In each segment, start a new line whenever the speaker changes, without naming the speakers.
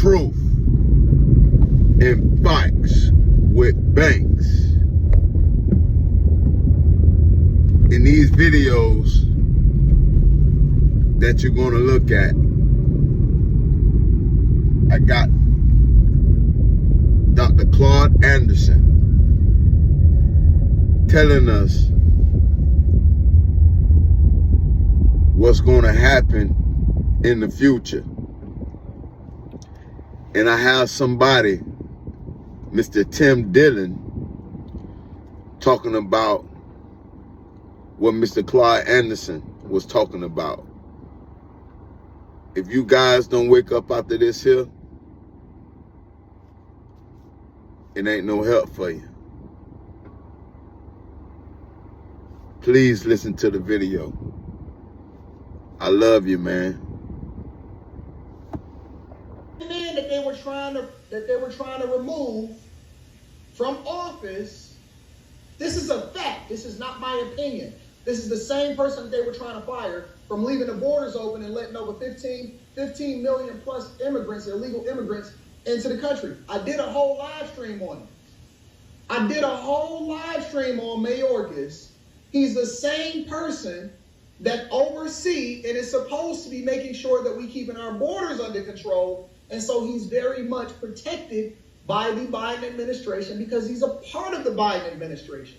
truth and facts with Banks. In these videos that you're going to look at, I got Dr. Claude Anderson telling us what's going to happen in the future. And I have somebody, Mr. Tim Dillon, talking about what Mr. Claude Anderson was talking about. If you guys don't wake up after this here, it ain't no help for you. Please listen to the video. I love you, man.
Man that they were trying to remove from office. This is a fact. This is not my opinion. This is the same person that they were trying to fire from leaving the borders open and letting over 15 million plus immigrants, illegal immigrants, into the country. I did a whole live stream on it. I did a whole live stream on Mayorkas. He's the same person that oversees and is supposed to be making sure that we keeping our borders under control. And so he's very much protected by the Biden administration because he's a part of the Biden administration.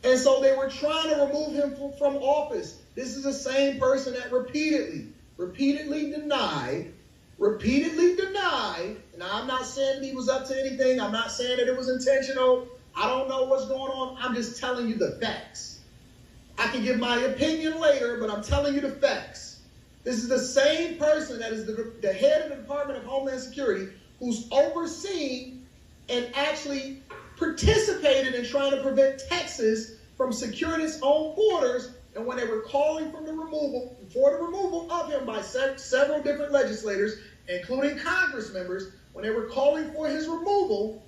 And so they were trying to remove him from office. This is the same person that repeatedly denied. And I'm not saying he was up to anything. I'm not saying that it was intentional. I don't know what's going on. I'm just telling you the facts. I can give my opinion later, but I'm telling you the facts. This is the same person that is the head of the Department of Homeland Security who's overseeing and actually participated in trying to prevent Texas from securing its own borders. And when they were calling for the removal of him by several different legislators, including Congress members, when they were calling for his removal,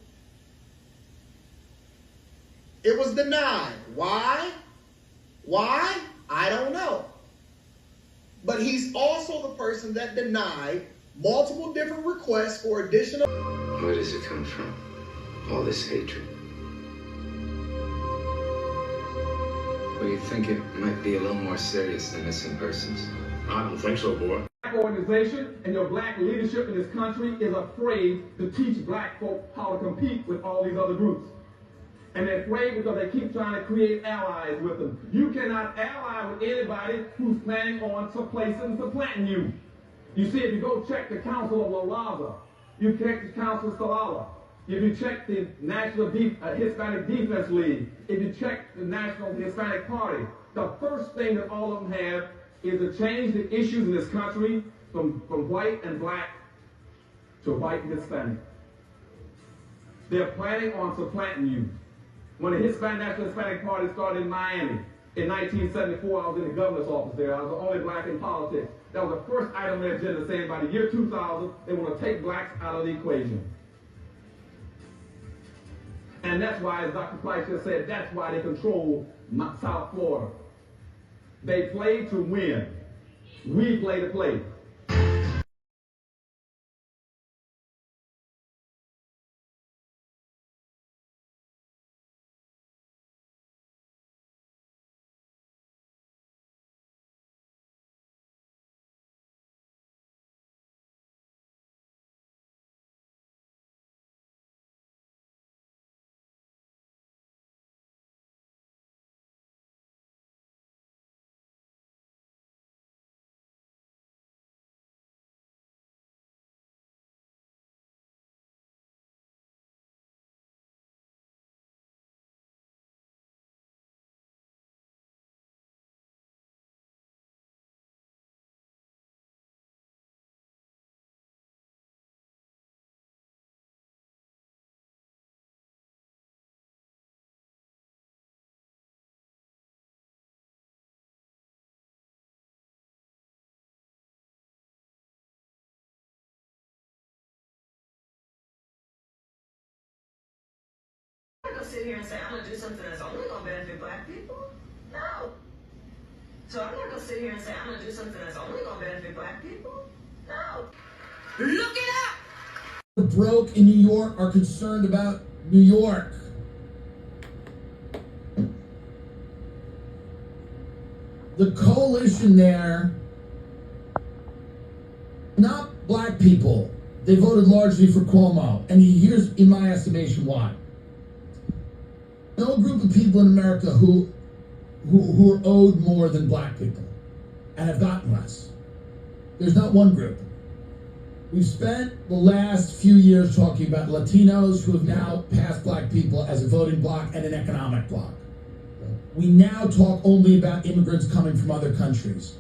it was denied. Why? I don't know. But he's also the person that denied multiple different requests for additional...
Where does it come from? All this hatred? Well, you think it might be a little more serious than missing persons?
I don't think so, boy.
Black organization and your black leadership in this country is afraid to teach black folk how to compete with all these other groups. And they're afraid because they keep trying to create allies with them. You cannot ally with anybody who's planning on supplanting you. You see, if you go check the Council of La Raza, you check the Council of Salala, if you check the National Hispanic Defense League, if you check the National Hispanic Party, the first thing that all of them have is to change the issues in this country from white and black to white and Hispanic. They're planning on supplanting you. When the National Hispanic Party started in Miami in 1974, I was in the governor's office there. I was the only black in politics. That was the first item on their agenda, saying by the year 2000, they want to take blacks out of the equation. And that's why, as Dr. Price just said, that's why they control South Florida. They play to win. We play to play.
I'm not gonna sit here and say I'm gonna do something that's only gonna benefit black people. No. So I'm not gonna sit here and say I'm gonna do something that's only gonna benefit black people. No. Look it up.
broke in New York are concerned about New York. The coalition there, not black people, they voted largely for Cuomo. And here's, in my estimation, why. No group of people in America who are owed more than black people and have gotten less. There's not one group. We've spent the last few years talking about Latinos who have now passed black people as a voting bloc and an economic bloc. We now talk only about immigrants coming from other countries.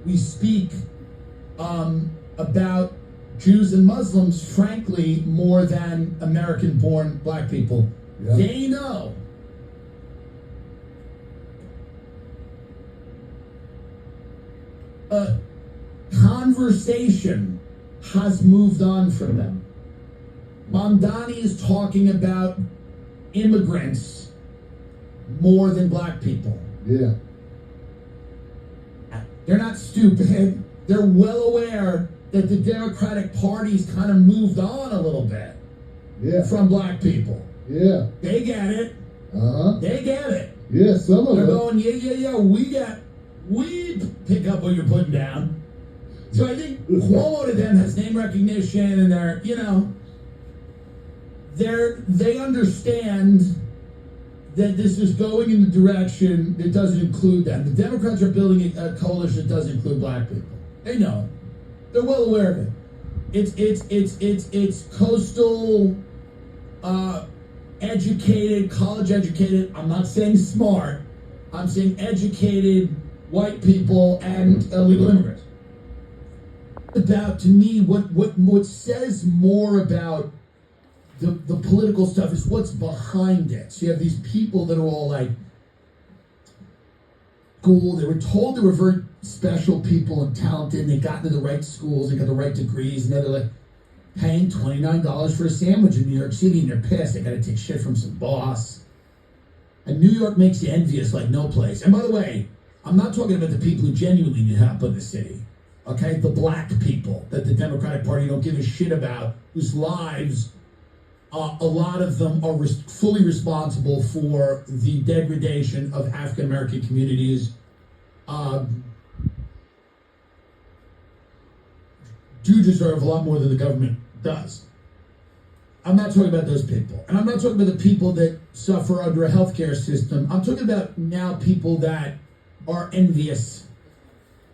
We speak about Jews and Muslims, frankly, more than American-born black people. Yeah. They know conversation has moved on from them. Mamdani is talking about immigrants more than black people.
Yeah.
They're not stupid. They're well aware that the Democratic Party's kind of moved on a little bit from black people.
Yeah.
They get it.
Uh-huh.
They get it.
Yeah, some of
them. They're going, we pick up what you're putting down. So I think Cuomo to them has name recognition, and they understand that this is going in the direction that doesn't include them. The Democrats are building a coalition that doesn't include black people. They know it. They're well aware of it. It's coastal, educated, college educated. I'm not saying smart. I'm saying educated white people and illegal immigrants. About, to me, what says more about the political stuff is what's behind it. So you have these people that are all like, cool, they were told they were very special people and talented, and they got into the right schools, they got the right degrees, and they're like paying $29 for a sandwich in New York City, and they're pissed. They gotta take shit from some boss. And New York makes you envious like no place. And by the way, I'm not talking about the people who genuinely need help in the city. Okay, the black people that the Democratic Party don't give a shit about, whose lives, a lot of them are fully responsible for the degradation of African American communities. Do deserve a lot more than the government does. I'm not talking about those people. And I'm not talking about the people that suffer under a healthcare system. I'm talking about now people that are envious,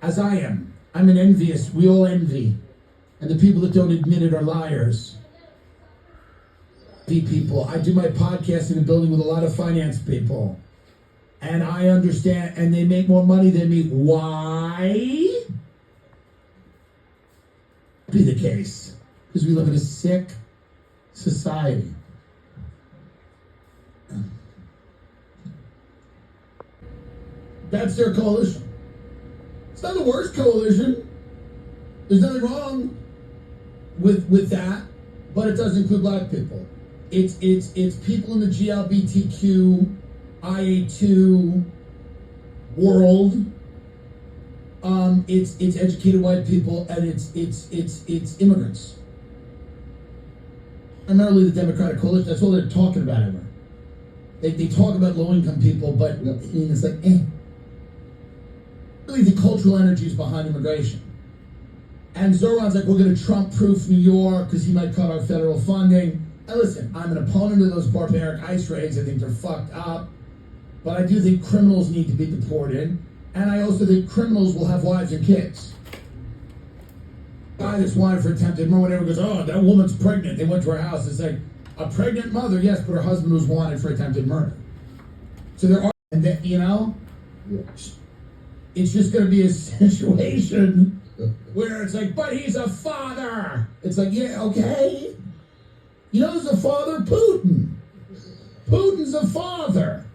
as I am. I'm an envious, we all envy. And the people that don't admit it are liars. People. I do my podcast in a building with a lot of finance people. And I understand, and they make more money than me. Why? Be the case. Because we live in a sick society. That's their coalition. It's not the worst coalition. There's nothing wrong with that, but it doesn't include black people. It's people in the GLBTQ, IA2 world. It's educated white people, and it's immigrants. Primarily the Democratic coalition. That's all they're talking about ever. They talk about low-income people, but it's like, Really, the cultural energy is behind immigration. And Zoran's like, we're going to Trump-proof New York because he might cut our federal funding. And listen, I'm an opponent of those barbaric ICE raids. I think they're fucked up. But I do think criminals need to be deported. And I also think criminals will have wives and kids. Guy that's wanted for attempted murder, whenever goes, oh, that woman's pregnant. They went to her house. It's like, a pregnant mother, yes, but her husband was wanted for attempted murder. So there are, and that, it's just going to be a situation where it's like, but he's a father. It's like, yeah, okay. You know who's a father? Putin. Putin's a father.